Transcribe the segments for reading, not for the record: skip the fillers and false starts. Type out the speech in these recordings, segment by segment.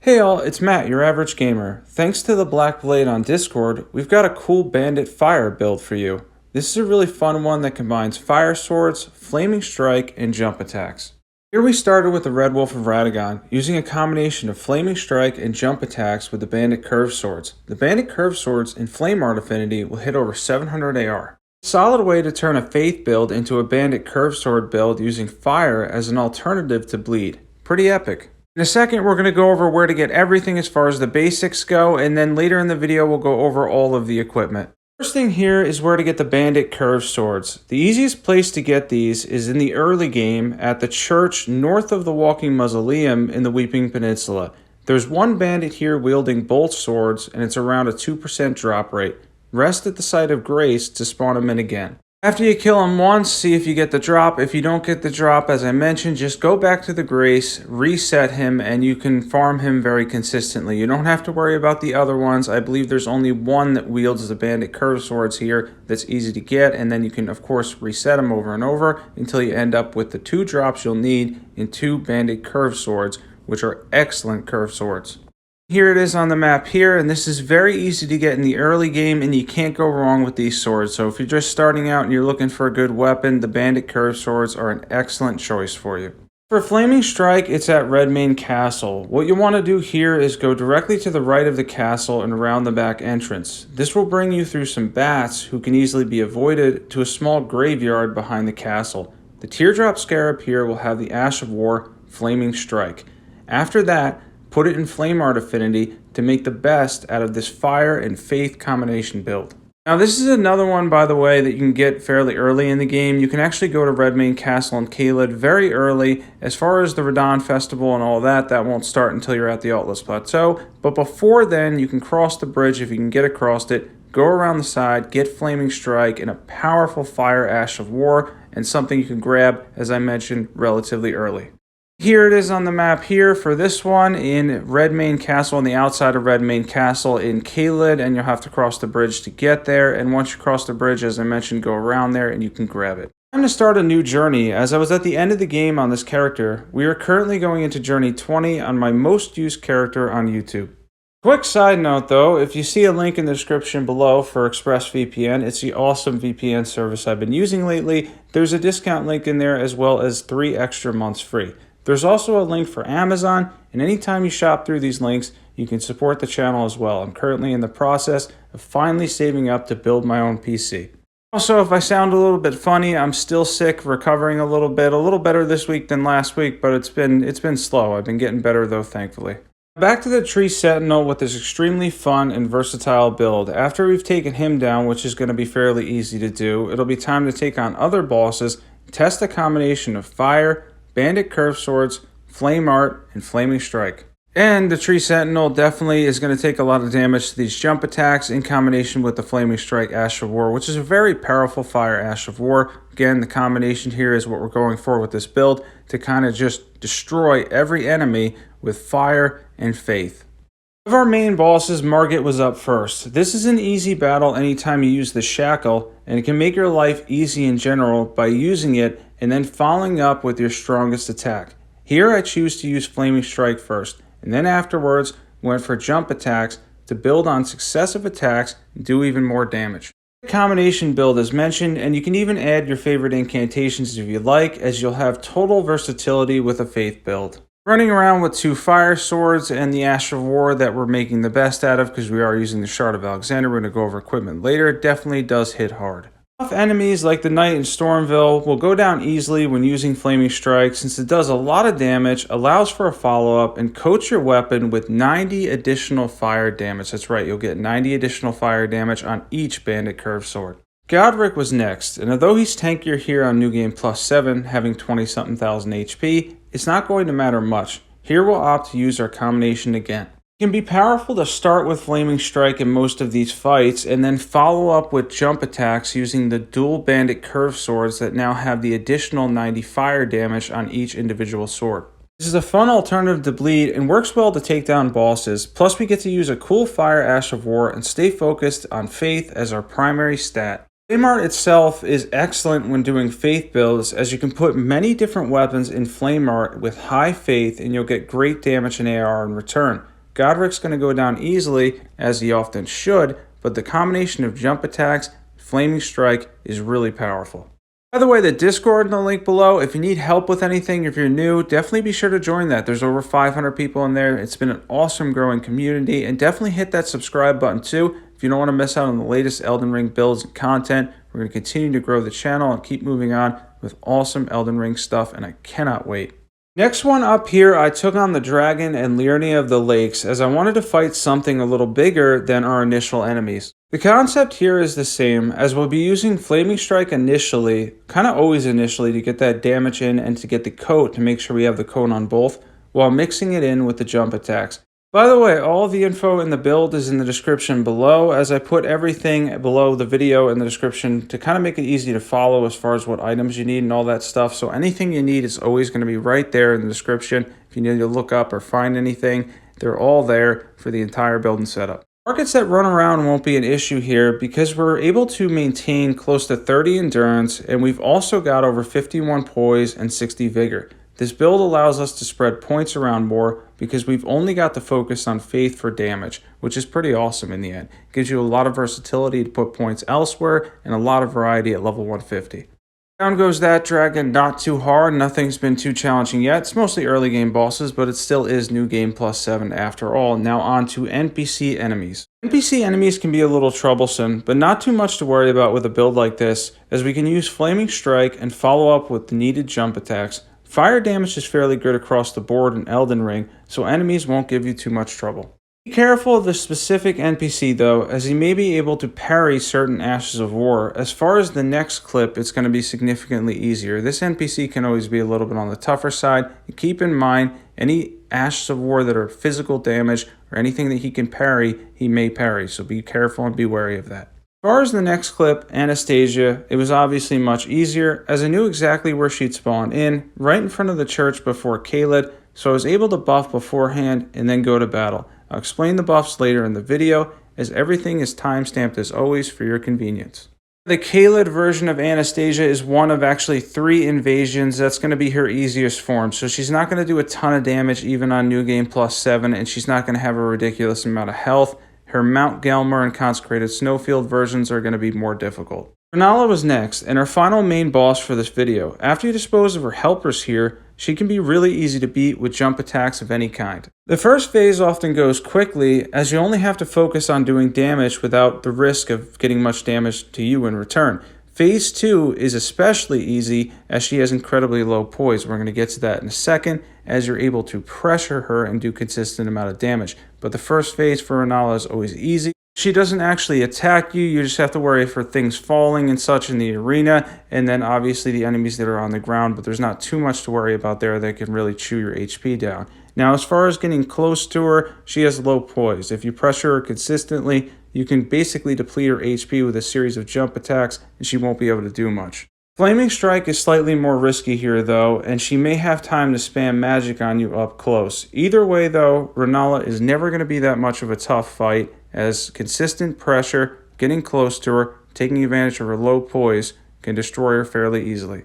Hey all, it's Matt, your average gamer. Thanks to the Black Blade on Discord, we've got a cool Bandit fire build for you. This is a really fun one that combines fire swords, flaming strike, and jump attacks. Here we started with the Red Wolf of Radagon, using a combination of flaming strike and jump attacks with the Bandit curved swords. The Bandit curved swords in Flame Art Affinity will hit over 700 AR. Solid way to turn a Faith build into a Bandit curved sword build using fire as an alternative to bleed. Pretty epic. In a second, we're going to go over where to get everything as far as the basics go, and then later in the video, we'll go over all of the equipment. First thing here is where to get the Bandit curved swords. The easiest place to get these is in the early game at the church north of the Walking Mausoleum in the Weeping Peninsula. There's one bandit here wielding both swords, and it's around a 2% drop rate. Rest at the site of grace to spawn him in again. After you kill him once, see if you get the drop. If you don't get the drop, as I mentioned, just go back to the grace, reset him, and you can farm him very consistently. You don't have to worry about the other ones. I believe there's only one that wields the Bandit curved swords here that's easy to get, and then you can, of course, reset him over and over until you end up with the 2 drops you'll need in 2 Bandit curved swords, which are excellent curved swords. Here it is on the map here, and this is very easy to get in the early game, and you can't go wrong with these swords. So if you're just starting out and you're looking for a good weapon, the Bandit curved swords are an excellent choice for you. For Flaming Strike, it's at Redmane Castle. What you want to do here is go directly to the right of the castle and around the back entrance. This will bring you through some bats who can easily be avoided to a small graveyard behind the castle. The Teardrop Scarab here will have the Ash of War Flaming Strike. After that, put it in Flame Art Affinity to make the best out of this fire and faith combination build. Now this is another one, by the way, that you can get fairly early in the game. You can actually go to Redmane Castle and Caelid very early. As far as the Radon Festival and all that, that won't start until you're at the Altless Plateau. But before then, you can cross the bridge if you can get across it, go around the side, get Flaming Strike and a powerful Fire Ash of War, and something you can grab, as I mentioned, relatively early. Here it is on the map here for this one in Redmane Castle, on the outside of Redmane Castle in Caelid, and you'll have to cross the bridge to get there. And once you cross the bridge, as I mentioned, go around there and you can grab it. Time to start a new journey. As I was at the end of the game on this character, we are currently going into Journey 20 on my most used character on YouTube. Quick side note though, if you see a link in the description below for ExpressVPN, it's the awesome VPN service I've been using lately. There's a discount link in there as well as 3 extra months free. There's also a link for Amazon, and anytime you shop through these links, you can support the channel as well. I'm currently in the process of finally saving up to build my own PC. Also, if I sound a little bit funny, I'm still sick, recovering a little better this week than last week, but it's been slow. I've been getting better though, thankfully. Back to the Tree Sentinel with this extremely fun and versatile build. After we've taken him down, which is going to be fairly easy to do, it'll be time to take on other bosses, test a combination of fire, Bandit curved swords, Flame Art, and Flaming Strike. And the Tree Sentinel definitely is going to take a lot of damage to these jump attacks in combination with the Flaming Strike Ash of War, which is a very powerful fire Ash of War. Again, the combination here is what we're going for with this build, to kind of just destroy every enemy with fire and faith. Of our main bosses, Margit was up first. This is an easy battle anytime you use the shackle, and it can make your life easy in general by using it and then following up with your strongest attack. Here I choose to use Flaming Strike first, and then afterwards went for jump attacks to build on successive attacks and do even more damage. The combination build is mentioned, and you can even add your favorite incantations if you like, as you'll have total versatility with a faith build. Running around with 2 fire swords and the Ash of War that we're making the best out of because we are using the Shard of Alexander. We're going to go over equipment later. It definitely does hit hard. Tough enemies like the Knight in Stormville will go down easily when using Flaming Strike, since it does a lot of damage, allows for a follow-up, and coats your weapon with 90 additional fire damage. That's right, you'll get 90 additional fire damage on each Bandit curved sword. Godrick was next, and although he's tankier here on New Game Plus 7, having 20-something thousand HP, it's not going to matter much. Here we'll opt to use our combination again. It can be powerful to start with Flaming Strike in most of these fights, and then follow up with jump attacks using the dual Bandit curved swords that now have the additional 90 fire damage on each individual sword. This is a fun alternative to bleed and works well to take down bosses, plus we get to use a cool Fire Ash of War and stay focused on Faith as our primary stat. Flame Art itself is excellent when doing Faith builds, as you can put many different weapons in Flame Art with high Faith and you'll get great damage and AR in return. Godrick's going to go down easily, as he often should, but the combination of jump attacks, flaming strike is really powerful. By the way, the Discord in the link below, if you need help with anything, if you're new, definitely be sure to join that. There's over 500 people in there. It's been an awesome growing community, and definitely hit that subscribe button too. If you don't want to miss out on the latest Elden Ring builds and content, we're going to continue to grow the channel and keep moving on with awesome Elden Ring stuff, and I cannot wait. Next one up here, I took on the Dragon and Liurnia of the Lakes as I wanted to fight something a little bigger than our initial enemies. The concept here is the same, as we'll be using Flaming Strike initially, kind of always initially, to get that damage in and to get the coat to make sure we have the coat on both, while mixing it in with the jump attacks. By the way, all the info in the build is in the description below, as I put everything below the video in the description to kind of make it easy to follow as far as what items you need and all that stuff. So anything you need is always going to be right there in the description. If you need to look up or find anything, they're all there for the entire build and setup. Markets that run around won't be an issue here because we're able to maintain close to 30 endurance, and we've also got over 51 poise and 60 vigor. This build allows us to spread points around more because we've only got to focus on faith for damage, which is pretty awesome in the end. It gives you a lot of versatility to put points elsewhere and a lot of variety at level 150. Down goes that dragon, not too hard, nothing's been too challenging yet. It's mostly early game bosses, but it still is new game +7 after all. Now on to NPC enemies. NPC enemies can be a little troublesome, but not too much to worry about with a build like this, as we can use Flaming Strike and follow up with the needed jump attacks. Fire damage is fairly good across the board in Elden Ring, so enemies won't give you too much trouble. Be careful of the specific NPC though, as he may be able to parry certain Ashes of War. As far as the next clip, it's going to be significantly easier. This NPC can always be a little bit on the tougher side. And keep in mind, any Ashes of War that are physical damage or anything that he can parry, he may parry, so be careful and be wary of that. As far as the next clip, Anastasia, it was obviously much easier, as I knew exactly where she'd spawn in, right in front of the church before Caled, so I was able to buff beforehand and then go to battle. I'll explain the buffs later in the video, as everything is timestamped as always for your convenience. The Caled version of Anastasia is one of actually 3 invasions. That's going to be her easiest form, so she's not going to do a ton of damage even on New Game +7, and she's not going to have a ridiculous amount of health. Her Mount Gelmir and Consecrated Snowfield versions are going to be more difficult. Rennala was next, and her final main boss for this video. After you dispose of her helpers here, she can be really easy to beat with jump attacks of any kind. The first phase often goes quickly, as you only have to focus on doing damage without the risk of getting much damage to you in return. Phase 2 is especially easy, as she has incredibly low poise. We're going to get to that in a second, as you're able to pressure her and do consistent amount of damage. But the first phase for Rennala is always easy. She doesn't actually attack you, you just have to worry for things falling and such in the arena, and then obviously the enemies that are on the ground, but there's not too much to worry about there that can really chew your HP down. Now as far as getting close to her, she has low poise. If you pressure her consistently, you can basically deplete her HP with a series of jump attacks, and she won't be able to do much. Flaming Strike is slightly more risky here though, and she may have time to spam magic on you up close. Either way though, Rennala is never going to be that much of a tough fight, as consistent pressure, getting close to her, taking advantage of her low poise, can destroy her fairly easily.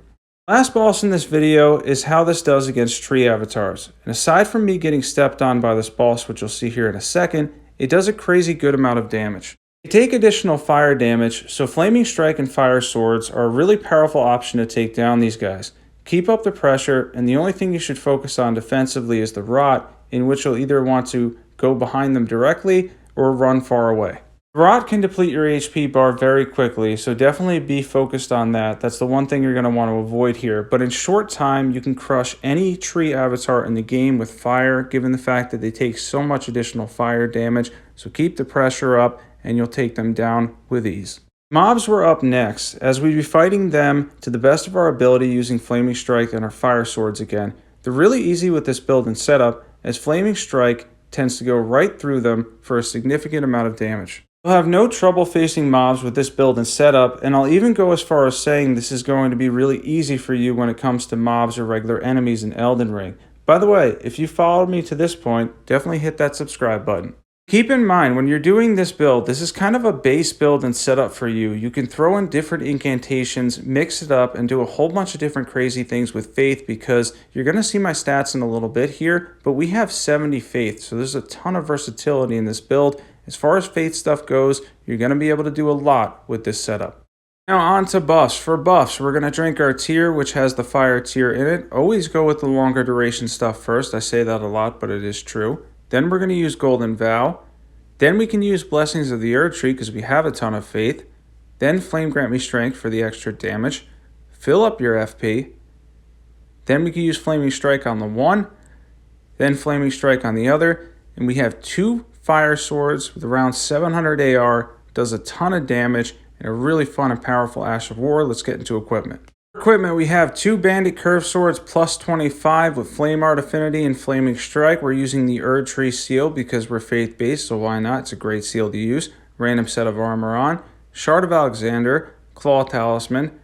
Last boss in this video is how this does against tree avatars, and aside from me getting stepped on by this boss, which you'll see here in a second, it does a crazy good amount of damage. They take additional fire damage, so Flaming Strike and Fire Swords are a really powerful option to take down these guys. Keep up the pressure, and the only thing you should focus on defensively is the Rot, in which you'll either want to go behind them directly or run far away. Rot can deplete your HP bar very quickly, so definitely be focused on that. That's the one thing you're going to want to avoid here. But in short time, you can crush any tree avatar in the game with fire, given the fact that they take so much additional fire damage. So keep the pressure up, and you'll take them down with ease. Mobs were up next, as we'd be fighting them to the best of our ability using Flaming Strike and our Fire Swords again. They're really easy with this build and setup, as Flaming Strike tends to go right through them for a significant amount of damage. You'll have no trouble facing mobs with this build and setup, and I'll even go as far as saying this is going to be really easy for you when it comes to mobs or regular enemies in Elden Ring. By the way, if you followed me to this point, definitely hit that subscribe button. Be Keep in mind, when you're doing this build, this is kind of a base build and setup for you. You can throw in different incantations, mix it up, and do a whole bunch of different crazy things with faith, because you're going to see my stats in a little bit here, but we have 70 faith, so there's a ton of versatility in this build. As far as faith stuff goes, you're going to be able to do a lot with this setup. Now on to buffs. For buffs, we're going to drink our tier, which has the fire tier in it. Always go with the longer duration stuff first. I say that a lot, but it is true. Then we're going to use Golden Vow. Then we can use Blessings of the Erdtree because we have a ton of faith. Then Flame Grant Me Strength for the extra damage. Fill up your FP. Then we can use Flaming Strike on the one. Then Flaming Strike on the other. And we have 2 fire swords with around 700 AR. Does a ton of damage and a really fun and powerful Ash of War. Let's get into equipment. Equipment, we have 2 Bandit Curve Swords plus 25 with Flame Art Affinity and Flaming Strike. We're using the Erdtree Seal because we're faith-based, so why not? It's a great seal to use. Random set of armor on. Shard of Alexander, Claw Talisman,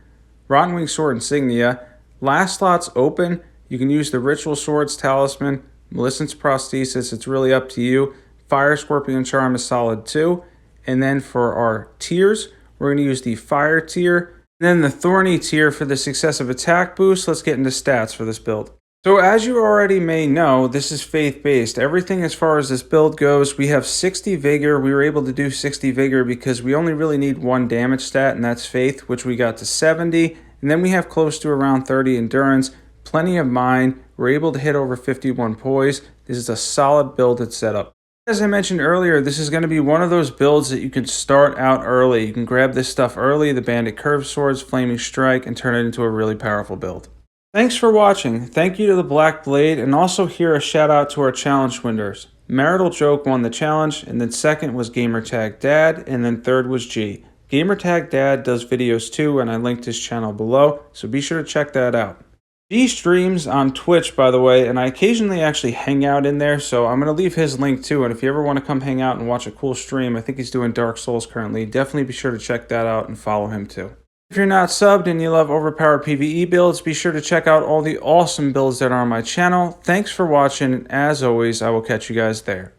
Rotten Wing Sword Insignia. Last slot's open. You can use the Ritual Swords Talisman, Maleficent's Prosthesis. It's really up to you. Fire Scorpion Charm is solid too. And then for our tiers, we're going to use the Fire tier. Then the Thorny tier for the successive attack boost. Let's get into stats for this build. So as you already may know, this is faith-based. Everything as far as this build goes, we have 60 Vigor. We were able to do 60 Vigor because we only really need 1 damage stat, and that's faith, which we got to 70. And then we have close to around 30 endurance, plenty of mind. We're able to hit over 51 poise. This is a solid builded setup. As I mentioned earlier, this is going to be one of those builds that you can start out early. You can grab this stuff early, the Bandit Curve Swords, Flaming Strike, and turn it into a really powerful build. Thanks for watching. Thank you to the Black Blade, and also here a shout out to our challenge winners. Marital Joke won the challenge, and then second was Gamertag Dad, and then third was G. Gamertag Dad does videos too, and I linked his channel below, so be sure to check that out. G streams on Twitch, by the way, and I occasionally actually hang out in there, so I'm going to leave his link too, and if you ever want to come hang out and watch a cool stream, I think he's doing Dark Souls currently, definitely be sure to check that out and follow him too. If you're not subbed and you love overpowered PvE builds, be sure to check out all the awesome builds that are on my channel. Thanks for watching, and as always, I will catch you guys there.